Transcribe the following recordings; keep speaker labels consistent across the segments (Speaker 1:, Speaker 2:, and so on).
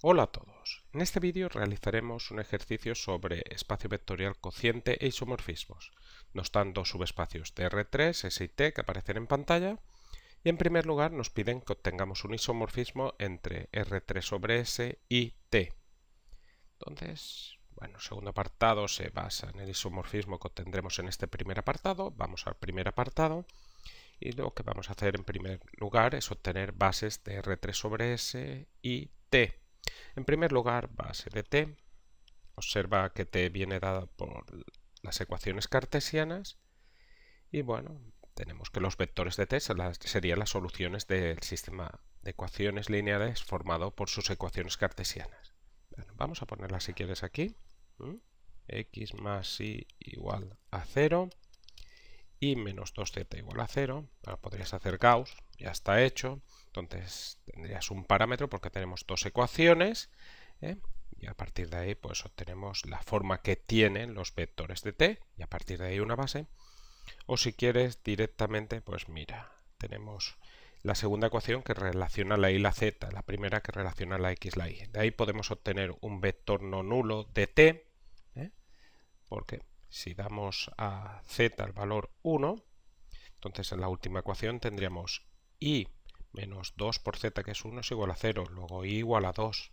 Speaker 1: Hola a todos. En este vídeo realizaremos un ejercicio sobre espacio vectorial cociente e isomorfismos. Nos dan dos subespacios de R3, S y T que aparecen en pantalla y en primer lugar nos piden que obtengamos un isomorfismo entre R3 sobre S y T. Entonces, bueno, el segundo apartado se basa en el isomorfismo que obtendremos en este primer apartado. Vamos al primer apartado y lo que vamos a hacer en primer lugar es obtener bases de R3 sobre S y T. En primer lugar, base de t. Observa que t viene dada por las ecuaciones cartesianas y bueno, tenemos que los vectores de t serían las soluciones del sistema de ecuaciones lineales formado por sus ecuaciones cartesianas. Bueno, vamos a ponerlas si quieres aquí. X más y igual a 0 y menos 2z igual a 0. Ahora podrías hacer Gauss, ya está hecho. Entonces tendrías un parámetro porque tenemos dos ecuaciones, y a partir de ahí pues obtenemos la forma que tienen los vectores de t y a partir de ahí una base. O si quieres directamente, pues mira, tenemos la segunda ecuación que relaciona la y la z, la primera que relaciona la x y la y. De ahí podemos obtener un vector no nulo de t, porque si damos a z el valor 1, entonces en la última ecuación tendríamos y menos 2 por z, que es 1, es igual a 0, luego y igual a 2.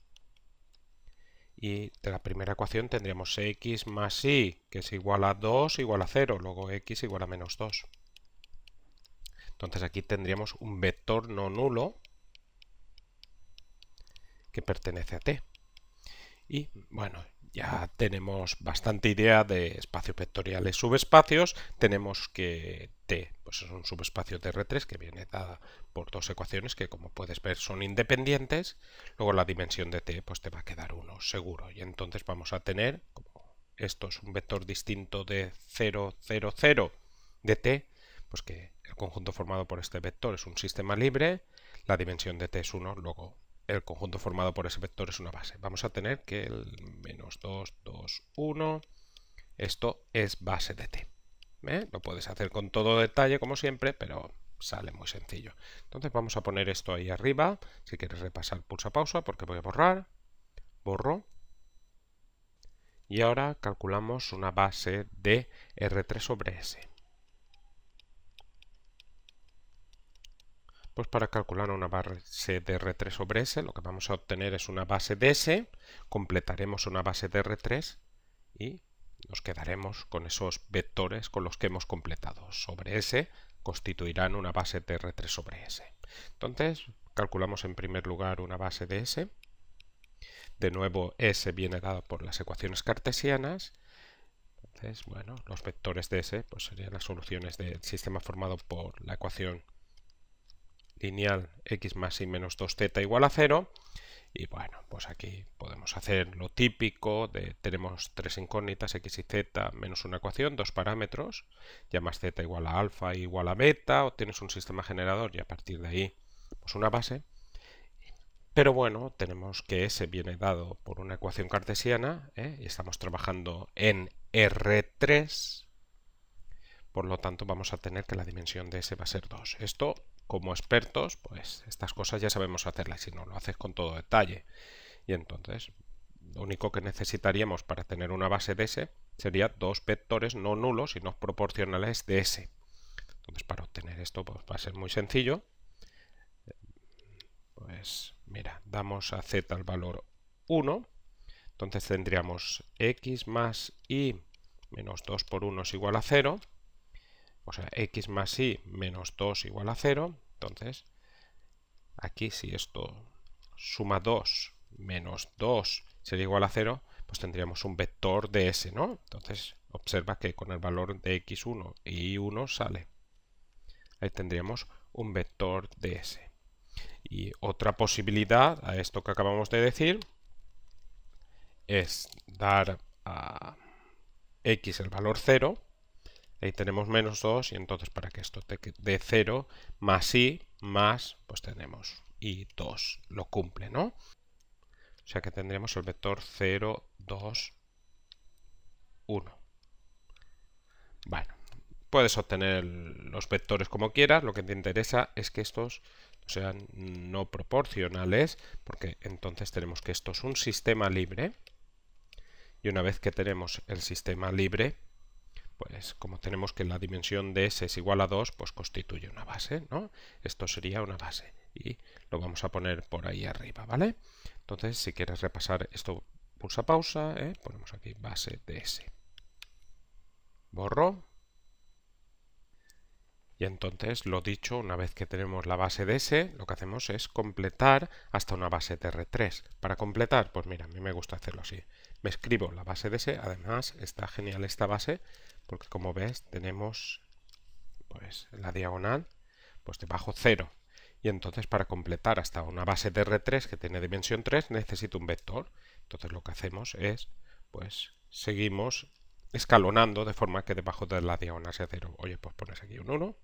Speaker 1: Y de la primera ecuación tendríamos x más y, que es igual a 2, igual a 0, luego x igual a menos 2. Entonces aquí tendríamos un vector no nulo que pertenece a t. Y bueno, ya tenemos bastante idea de espacios vectoriales subespacios. Tenemos que t pues es un subespacio de R3 que viene dada por dos ecuaciones que, como puedes ver, son independientes. Luego la dimensión de t pues te va a quedar 1 seguro. Y entonces vamos a tener, como esto es un vector distinto de 0, 0, 0 de t, pues que el conjunto formado por este vector es un sistema libre, la dimensión de t es 1, luego el conjunto formado por ese vector es una base. Vamos a tener que el menos 2, 2, 1, esto es base de t. Lo puedes hacer con todo detalle como siempre, pero sale muy sencillo. Entonces vamos a poner esto ahí arriba. Si quieres repasar, pulsa pausa porque voy a borrar. Borro. Y ahora calculamos una base de R3 sobre S. Pues para calcular una base de R3 sobre S, lo que vamos a obtener es una base de S, completaremos una base de R3 y nos quedaremos con esos vectores con los que hemos completado. Sobre S constituirán una base de R3 sobre S. Entonces, calculamos en primer lugar una base de S. De nuevo, S viene dado por las ecuaciones cartesianas. Entonces, bueno, los vectores de S pues serían las soluciones del sistema formado por la ecuación lineal x más y menos 2z igual a 0. Y bueno, pues aquí podemos hacer lo típico de tenemos tres incógnitas, x y z, menos una ecuación, dos parámetros, llamas z igual a alfa igual a beta, obtienes un sistema generador y a partir de ahí pues una base. Pero bueno, tenemos que S viene dado por una ecuación cartesiana, y estamos trabajando en R3, por lo tanto vamos a tener que la dimensión de S va a ser 2. Esto, como expertos, pues estas cosas ya sabemos hacerlas, si no lo haces con todo detalle. Y entonces, lo único que necesitaríamos para tener una base de S sería dos vectores no nulos y no proporcionales de S. Entonces, para obtener esto pues va a ser muy sencillo. Pues mira, damos a z el valor 1. Entonces tendríamos x más y menos 2 por 1 es igual a 0. O sea, x más y menos 2 igual a 0. Entonces, aquí si esto suma 2 menos 2 sería igual a 0, pues tendríamos un vector de S, ¿no? Entonces, observa que con el valor de x1 y y1 sale. Ahí tendríamos un vector de S. Y otra posibilidad a esto que acabamos de decir es dar a x el valor 0. Ahí tenemos menos 2 y entonces para que esto te dé 0 más y más, pues tenemos y 2 lo cumple, ¿no? O sea que tendríamos el vector 0, 2, 1. Bueno, puedes obtener los vectores como quieras, lo que te interesa es que estos o sea, no proporcionales, porque entonces tenemos que esto es un sistema libre, y una vez que tenemos el sistema libre, pues como tenemos que la dimensión de S es igual a 2, pues constituye una base, ¿no? Esto sería una base y lo vamos a poner por ahí arriba, ¿vale? Entonces, si quieres repasar esto, pulsa pausa, ponemos aquí base de S. Borro. Y entonces, lo dicho, una vez que tenemos la base de S, lo que hacemos es completar hasta una base de R3. Para completar, pues mira, a mí me gusta hacerlo así. Me escribo la base de S, además está genial esta base, porque como ves tenemos pues la diagonal pues debajo 0. Y entonces para completar hasta una base de R3 que tiene dimensión 3 necesito un vector. Entonces lo que hacemos es, pues seguimos escalonando de forma que debajo de la diagonal sea 0. Oye, pues pones aquí un 1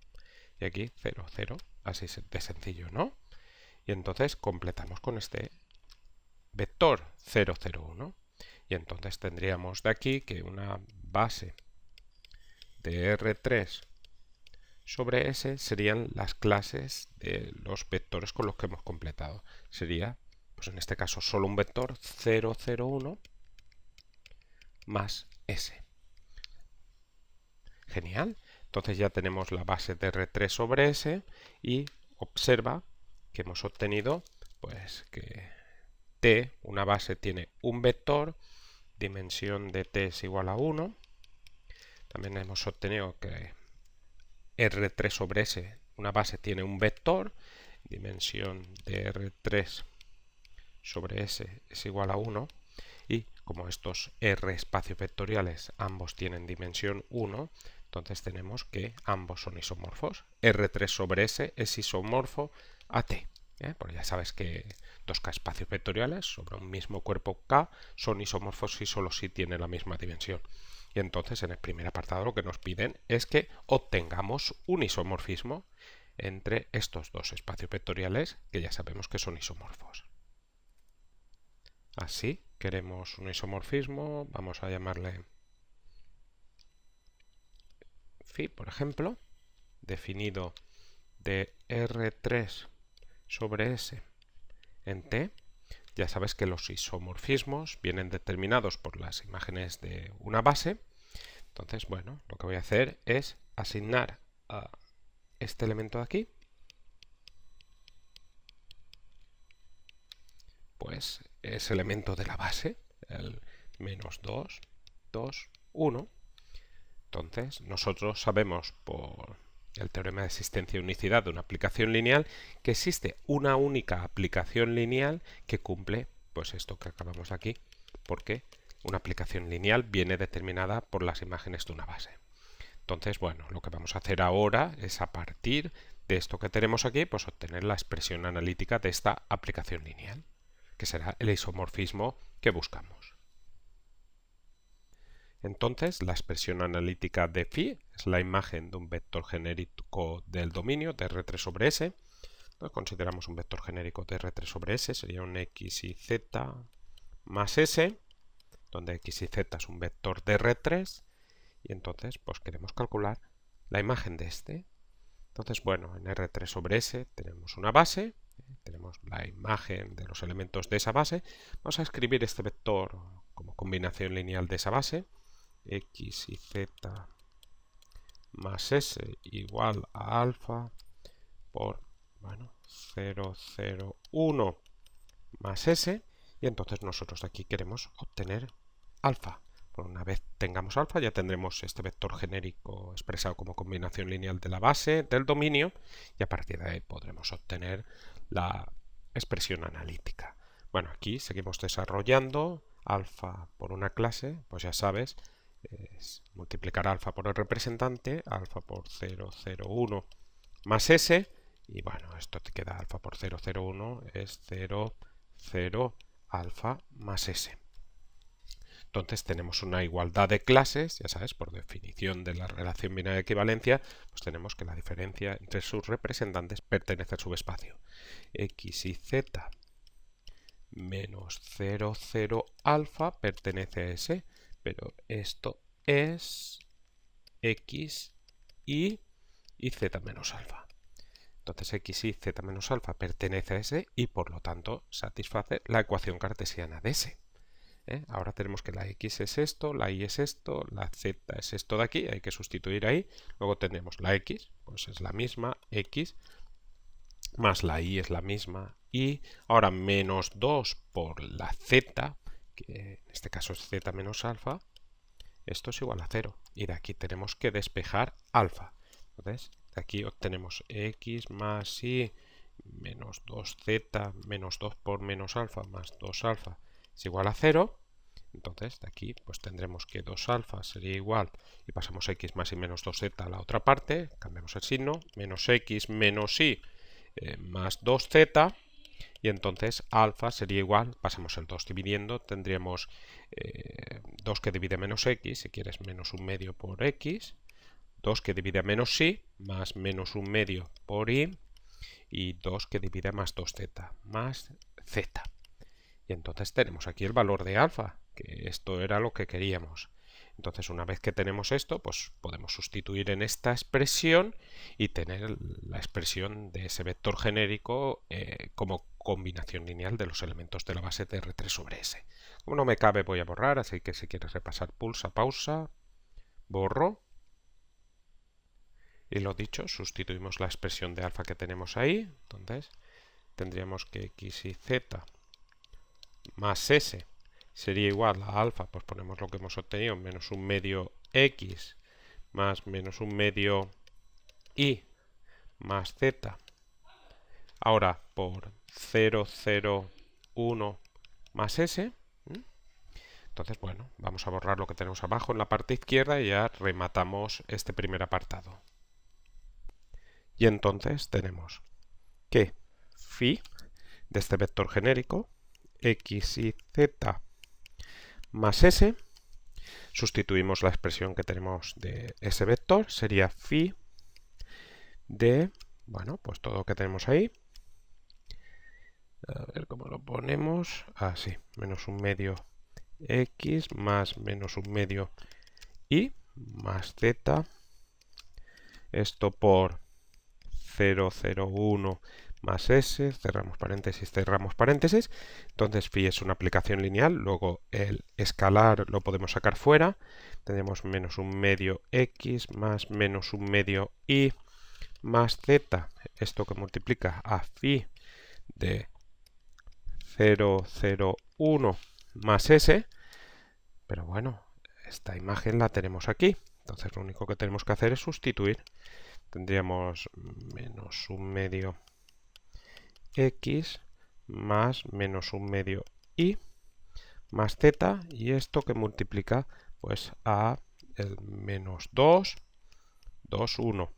Speaker 1: y aquí 0, 0. Así de sencillo, ¿no? Y entonces completamos con este vector 0, 0, 1. Y entonces tendríamos de aquí que una base de R3 sobre S serían las clases de los vectores con los que hemos completado. Sería, pues en este caso, solo un vector 0, 0, 1 más S. Genial. Entonces ya tenemos la base de R3 sobre S y observa que hemos obtenido pues que T, una base, tiene un vector, dimensión de T es igual a 1. También hemos obtenido que R3 sobre S, una base, tiene un vector, dimensión de R3 sobre S es igual a 1. Y como estos R espacios vectoriales ambos tienen dimensión 1, entonces tenemos que ambos son isomorfos. R3 sobre S es isomorfo a T. Porque ya sabes que 2K espacios vectoriales sobre un mismo cuerpo K son isomorfos si solo si tienen la misma dimensión. Y entonces en el primer apartado lo que nos piden es que obtengamos un isomorfismo entre estos dos espacios vectoriales que ya sabemos que son isomorfos. Así, queremos un isomorfismo, vamos a llamarle phi, por ejemplo, definido de R3 sobre S en T. Ya sabes que los isomorfismos vienen determinados por las imágenes de una base. Entonces, bueno, lo que voy a hacer es asignar a este elemento de aquí pues es elemento de la base, el menos 2, 2, 1. Entonces, nosotros sabemos por el teorema de existencia y unicidad de una aplicación lineal que existe una única aplicación lineal que cumple pues esto que acabamos aquí, porque una aplicación lineal viene determinada por las imágenes de una base. Entonces, bueno, lo que vamos a hacer ahora es a partir de esto que tenemos aquí, pues obtener la expresión analítica de esta aplicación lineal, que será el isomorfismo que buscamos. Entonces, la expresión analítica de phi es la imagen de un vector genérico del dominio de R3 sobre S. Entonces, consideramos un vector genérico de R3 sobre S, sería un X y Z más S, donde X y Z es un vector de R3, y entonces pues queremos calcular la imagen de este. Entonces, bueno, en R3 sobre S tenemos una base, tenemos la imagen de los elementos de esa base. Vamos a escribir este vector como combinación lineal de esa base, X y Z más S igual a alfa por, bueno, 0, 0, 1 más S, y entonces nosotros aquí queremos obtener alfa. Una vez tengamos alfa ya tendremos este vector genérico expresado como combinación lineal de la base del dominio y a partir de ahí podremos obtener la expresión analítica. Bueno, aquí seguimos desarrollando alfa por una clase, pues ya sabes, es multiplicar alfa por el representante, alfa por 0, 0, 1 más S, y bueno, esto te queda alfa por 0, 0, 1 es 0, 0 alfa más S. Entonces tenemos una igualdad de clases, ya sabes, por definición de la relación binaria de equivalencia, pues tenemos que la diferencia entre sus representantes pertenece al subespacio. X y Z menos 0, 0 alfa pertenece a S, pero esto es X y Z menos alfa. Entonces x, y, z menos alfa pertenece a S y por lo tanto satisface la ecuación cartesiana de S. Ahora tenemos que la x es esto, la y es esto, la z es esto de aquí, hay que sustituir ahí. Luego tenemos la x, pues es la misma, x, más la y es la misma, y ahora menos 2 por la z, que en este caso es z menos alfa, esto es igual a 0. Y de aquí tenemos que despejar alfa. Entonces, de aquí obtenemos x más y menos 2z menos 2 por menos alfa más 2 alfa es igual a 0. Entonces, de aquí pues tendremos que 2 alfa sería igual, y pasamos x más y menos 2z a la otra parte, cambiamos el signo, menos x menos y más 2z, y entonces alfa sería igual, pasamos el 2 dividiendo, tendríamos 2 que divide menos x, si quieres menos un medio por x, 2 que divide menos y, más menos un medio por y 2 que divide más 2z, más z. Y entonces tenemos aquí el valor de alfa, que esto era lo que queríamos. Entonces, una vez que tenemos esto, pues podemos sustituir en esta expresión y tener la expresión de ese vector genérico como combinación lineal de los elementos de la base de R3 sobre S. Como no me cabe, voy a borrar, así que si quieres repasar, pulsa pausa, borro. Y lo dicho, sustituimos la expresión de alfa que tenemos ahí. Entonces, tendríamos que x y z más s sería igual a alfa, pues ponemos lo que hemos obtenido, menos un medio x más menos un medio y más z. Ahora por 0, 0, 1 más s. Entonces, bueno, vamos a borrar lo que tenemos abajo en la parte izquierda y ya rematamos este primer apartado. Y entonces tenemos que phi de este vector genérico, x y z más s, sustituimos la expresión que tenemos de ese vector, sería phi de, bueno, pues todo lo que tenemos ahí. A ver cómo lo ponemos. Así, menos un medio x más menos un medio y más z. Esto por 0, 0, 1 más s, cerramos paréntesis, entonces phi es una aplicación lineal, luego el escalar lo podemos sacar fuera, tenemos menos un medio x más menos un medio y más z, esto que multiplica a phi de 0, 0, 1 más s, pero bueno, esta imagen la tenemos aquí, entonces lo único que tenemos que hacer es sustituir. Tendríamos menos un medio x más menos un medio y más z, y esto que multiplica pues a el menos 2, 2, 1,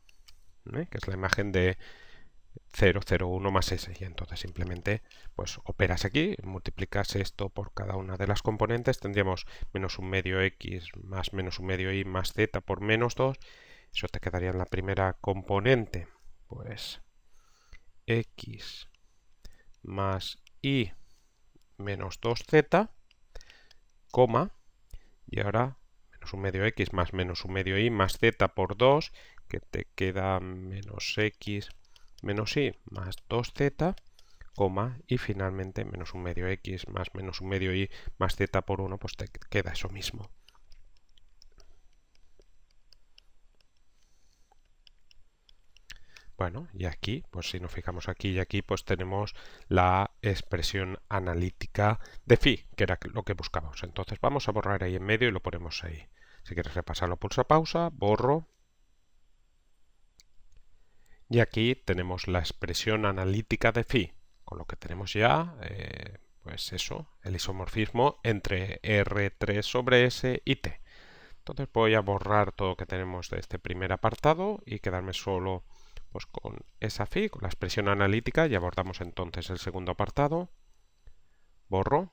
Speaker 1: que es la imagen de 0, 0, 1 más s, y entonces simplemente pues operas aquí, multiplicas esto por cada una de las componentes, tendríamos menos un medio x más menos un medio y más z por menos 2, eso te quedaría en la primera componente, pues x más y menos 2z, coma, y ahora menos un medio x más menos un medio y más z por 2, que te queda menos x menos y más 2z, coma, y finalmente menos un medio x más menos un medio y más z por 1, pues te queda eso mismo. Bueno, y aquí, pues si nos fijamos aquí y aquí, pues tenemos la expresión analítica de phi, que era lo que buscábamos. Entonces vamos a borrar ahí en medio y lo ponemos ahí. Si quieres repasarlo, pulsa pausa, borro. Y aquí tenemos la expresión analítica de phi, con lo que tenemos ya, pues eso, el isomorfismo entre R3 sobre S y T. Entonces voy a borrar todo lo que tenemos de este primer apartado y quedarme solo pues con esa phi, con la expresión analítica, y abordamos entonces el segundo apartado. Borro.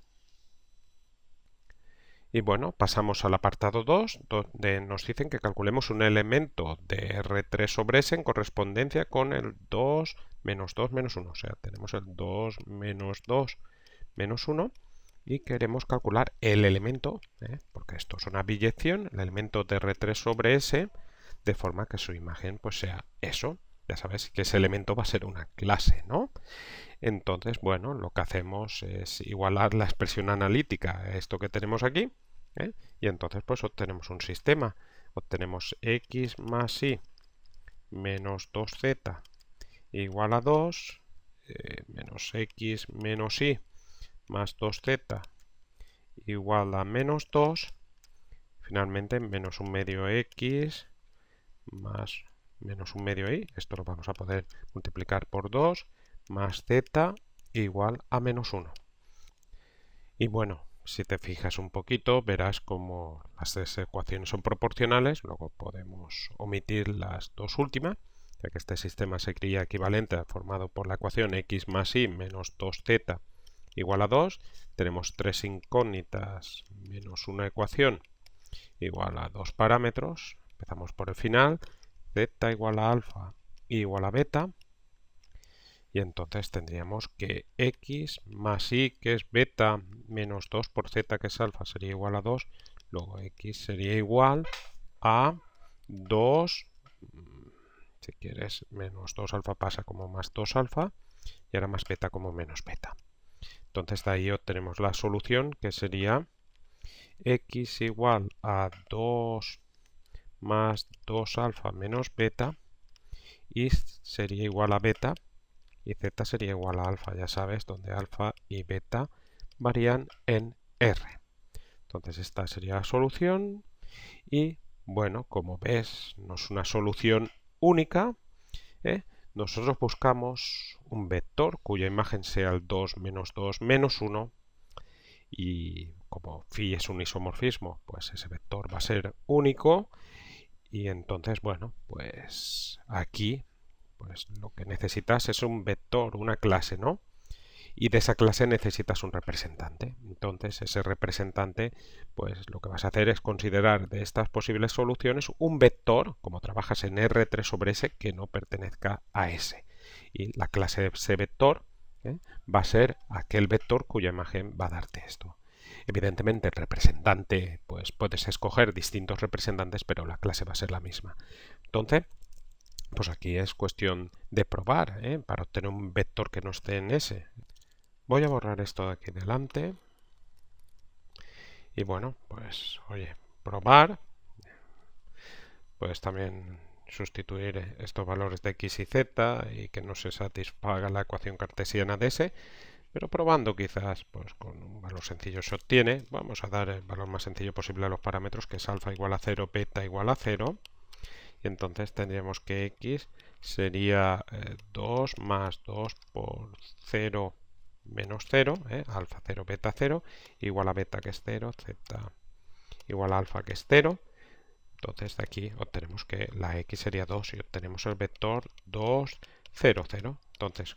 Speaker 1: Y bueno, pasamos al apartado 2, donde nos dicen que calculemos un elemento de R3 sobre S en correspondencia con el 2 menos 2 menos 1. O sea, tenemos el 2 menos 2 menos 1 y queremos calcular el elemento, porque esto es una biyección, el elemento de R3 sobre S, de forma que su imagen pues sea eso. Ya sabes que ese elemento va a ser una clase, ¿no? Entonces, bueno, lo que hacemos es igualar la expresión analítica a esto que tenemos aquí, ¿eh? Y entonces pues obtenemos un sistema. Obtenemos x más y menos 2z igual a 2, menos x menos y más 2z igual a menos 2, finalmente menos un medio x más menos un medio y, esto lo vamos a poder multiplicar por 2, más z igual a menos 1. Y bueno, si te fijas un poquito, verás como las tres ecuaciones son proporcionales, luego podemos omitir las dos últimas, ya que este sistema sería equivalente formado por la ecuación x más y menos 2z igual a 2. Tenemos tres incógnitas menos una ecuación igual a dos parámetros. Empezamos por el final, z igual a alfa igual a beta. Y entonces tendríamos que x más y, que es beta, menos 2 por z, que es alfa, sería igual a 2. Luego x sería igual a 2, si quieres, menos 2 alfa pasa como más 2 alfa, y ahora más beta como menos beta. Entonces de ahí obtenemos la solución, que sería x igual a 2 más 2 alfa menos beta, y sería igual a beta, y z sería igual a alfa, ya sabes, donde alfa y beta varían en r. Entonces esta sería la solución y, bueno, como ves, no es una solución única, ¿eh? Nosotros buscamos un vector cuya imagen sea el 2 menos 1, y como phi es un isomorfismo, pues ese vector va a ser único, y entonces, bueno, pues aquí pues lo que necesitas es un vector, una clase, ¿no? Y de esa clase necesitas un representante. Entonces, ese representante, pues lo que vas a hacer es considerar de estas posibles soluciones un vector, como trabajas en R3 sobre S, que no pertenezca a S. Y la clase de ese vector va a ser aquel vector cuya imagen va a darte esto. Evidentemente, el representante, pues puedes escoger distintos representantes, pero la clase va a ser la misma. Entonces, pues aquí es cuestión de probar, para obtener un vector que no esté en S. Voy a borrar esto de aquí delante. Y bueno, pues oye, probar. Puedes también sustituir estos valores de x y z y que no se satisfaga la ecuación cartesiana de S. Pero probando quizás pues con un valor sencillo se obtiene. Vamos a dar el valor más sencillo posible a los parámetros, que es alfa igual a 0, beta igual a 0. Y entonces tendríamos que x sería 2 más 2 por 0 menos 0, alfa 0, beta 0, igual a beta, que es 0, z igual a alfa, que es 0. Entonces de aquí obtenemos que la x sería 2 y obtenemos el vector 2, 0, 0. Entonces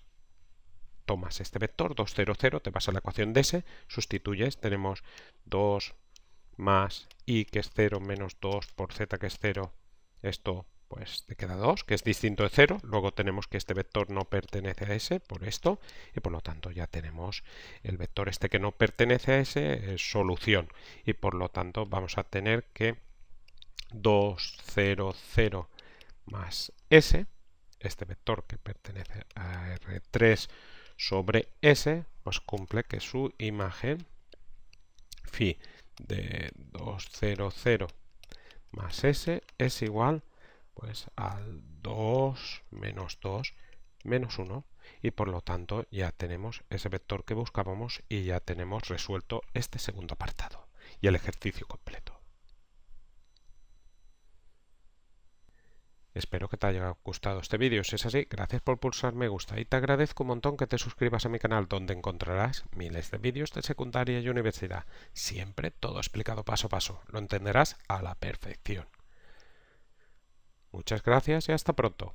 Speaker 1: tomas este vector 2, 0, 0, te vas a la ecuación de S, sustituyes, tenemos 2 más y, que es 0, menos 2 por z, que es 0. Esto pues te queda 2, que es distinto de 0. Luego tenemos que este vector no pertenece a S por esto, y por lo tanto ya tenemos el vector este que no pertenece a S, es solución. Y por lo tanto vamos a tener que 2, 0, 0 más S, este vector que pertenece a R3 sobre S, pues cumple que su imagen phi de 2, 0, 0 más S es igual pues al 2 menos 2 menos 1, y por lo tanto ya tenemos ese vector que buscábamos y ya tenemos resuelto este segundo apartado y el ejercicio completo. Espero que te haya gustado este vídeo. Si es así, gracias por pulsar me gusta y te agradezco un montón que te suscribas a mi canal, donde encontrarás miles de vídeos de secundaria y universidad. Siempre todo explicado paso a paso. Lo entenderás a la perfección. Muchas gracias y hasta pronto.